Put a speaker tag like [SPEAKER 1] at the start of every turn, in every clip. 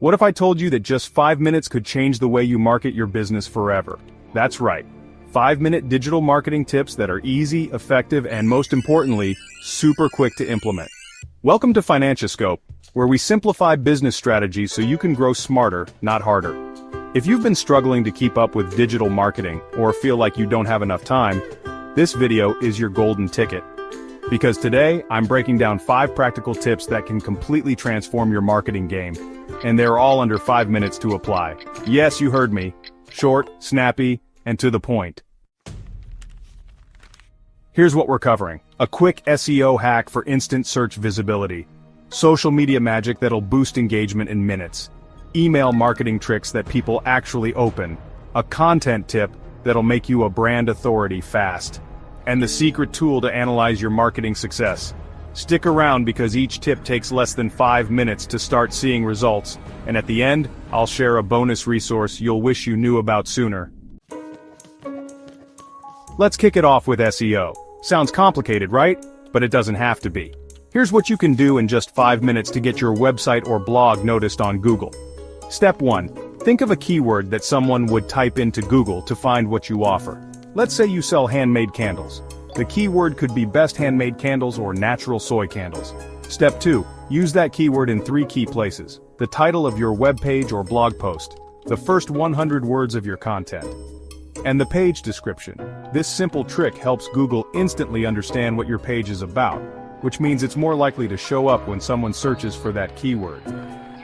[SPEAKER 1] What if I told you that just 5 minutes could change the way you market your business forever? That's right. 5-minute digital marketing tips that are easy, effective, and most importantly, super quick to implement. Welcome to Financioscope, where we simplify business strategies so you can grow smarter, not harder. If you've been struggling to keep up with digital marketing or feel like you don't have enough time, this video is your golden ticket. Because today, I'm breaking down 5 practical tips that can completely transform your marketing game. And they're all under 5 minutes to apply. Yes, you heard me. Short, snappy, and to the point. Here's what we're covering. A quick SEO hack for instant search visibility. Social media magic that'll boost engagement in minutes. Email marketing tricks that people actually open. A content tip that'll make you a brand authority fast. And the secret tool to analyze your marketing success. Stick around because each tip takes less than 5 minutes to start seeing results. And at the end, I'll share a bonus resource you'll wish you knew about sooner. Let's kick it off with SEO. Sounds complicated, right? But it doesn't have to be. Here's what you can do in just 5 minutes to get your website or blog noticed on Google. Step 1. Think of a keyword that someone would type into Google to find what you offer. Let's say you sell handmade candles. The keyword could be best handmade candles or natural soy candles. Step 2. Use that keyword in 3 key places. The title of your web page or blog post. The first 100 words of your content. And the page description. This simple trick helps Google instantly understand what your page is about, which means it's more likely to show up when someone searches for that keyword.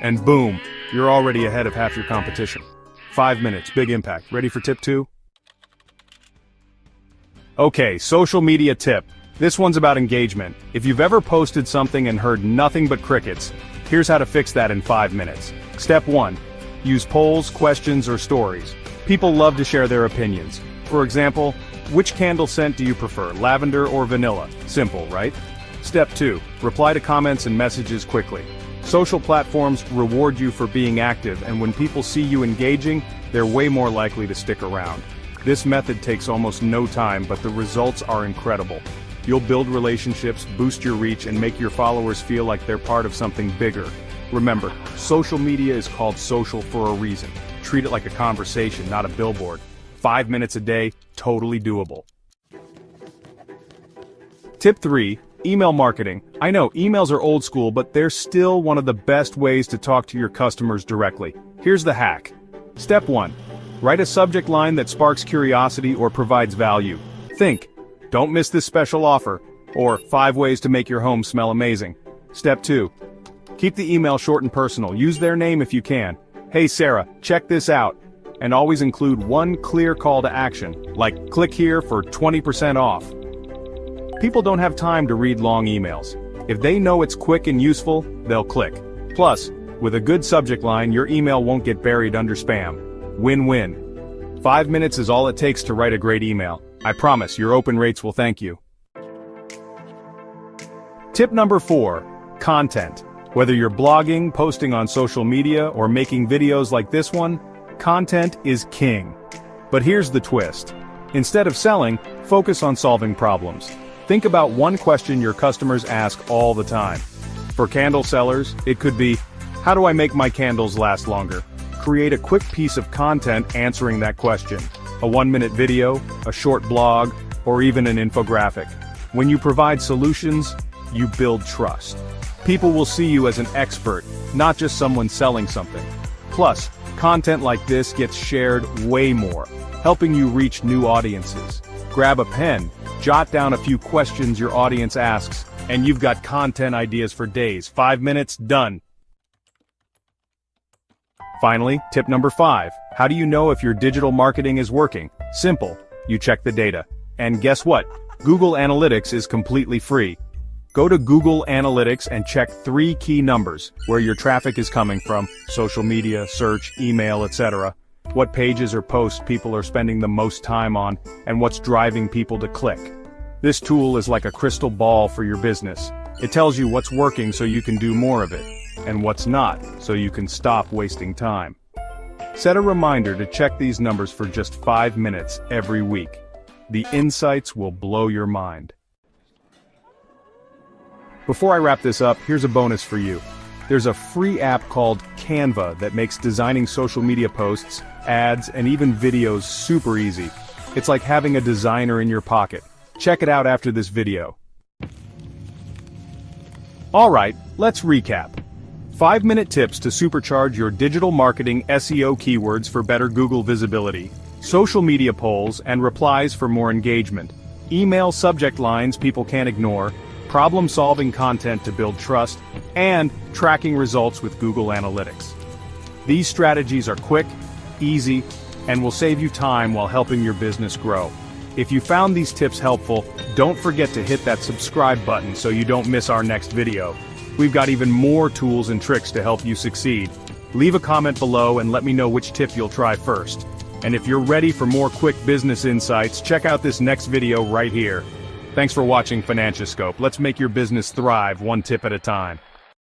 [SPEAKER 1] And boom, you're already ahead of half your competition. 5 minutes, big impact. Ready for tip 2? Okay, social media tip. This one's about engagement. If you've ever posted something and heard nothing but crickets, here's how to fix that in 5 minutes. Step 1. Use polls, questions, or stories. People love to share their opinions. For example, which candle scent do you prefer, lavender or vanilla? Simple, right? Step 2. Reply to comments and messages quickly. Social platforms reward you for being active, and when people see you engaging, they're way more likely to stick around. This method takes almost no time, but the results are incredible. You'll build relationships, boost your reach, and make your followers feel like they're part of something bigger. Remember, social media is called social for a reason. Treat it like a conversation, not a billboard. 5 minutes a day, totally doable. Tip 3. Email marketing. I know, emails are old school, but they're still one of the best ways to talk to your customers directly. Here's the hack. Step 1. Write a subject line that sparks curiosity or provides value. Think, don't miss this special offer, or 5 ways to make your home smell amazing. Step 2. Keep the email short and personal. Use their name if you can. Hey Sarah, check this out. And always include one clear call to action, like click here for 20% off. People don't have time to read long emails. If they know it's quick and useful, they'll click. Plus, with a good subject line, your email won't get buried under spam. Win-win. 5 minutes is all it takes to write a great email. I promise your open rates will thank you. Tip number 4. Content. Whether you're blogging, posting on social media, or making videos like this one, content is king. But here's the twist. Instead of selling, focus on solving problems. Think about one question your customers ask all the time. For candle sellers, it could be, how do I make my candles last longer? Create a quick piece of content answering that question. A 1-minute video, a short blog, or even an infographic. When you provide solutions, you build trust. People will see you as an expert, not just someone selling something. Plus, content like this gets shared way more, helping you reach new audiences. Grab a pen, jot down a few questions your audience asks, and you've got content ideas for days. 5 minutes, done. Finally, tip number 5. How do you know if your digital marketing is working? Simple. You check the data. And guess what? Google Analytics is completely free. Go to Google Analytics and check 3 key numbers, where your traffic is coming from, social media, search, email, etc. What pages or posts people are spending the most time on, and what's driving people to click. This tool is like a crystal ball for your business. It tells you what's working so you can do more of it, and what's not so you can stop wasting time. Set a reminder to check these numbers for just 5 minutes every week. The insights will blow your mind. Before I wrap this up, here's a bonus for you. There's a free app called Canva that makes designing social media posts, ads, and even videos super easy. It's like having a designer in your pocket. Check it out after this video. Alright, let's recap. 5-minute tips to supercharge your digital marketing SEO keywords for better Google visibility, social media polls and replies for more engagement, email subject lines people can't ignore, problem-solving content to build trust, and tracking results with Google Analytics. These strategies are quick, easy, and will save you time while helping your business grow. If you found these tips helpful, don't forget to hit that subscribe button so you don't miss our next video. We've got even more tools and tricks to help you succeed. Leave a comment below and let me know which tip you'll try first. And if you're ready for more quick business insights, check out this next video right here. Thanks for watching Financioscope. Let's make your business thrive one tip at a time.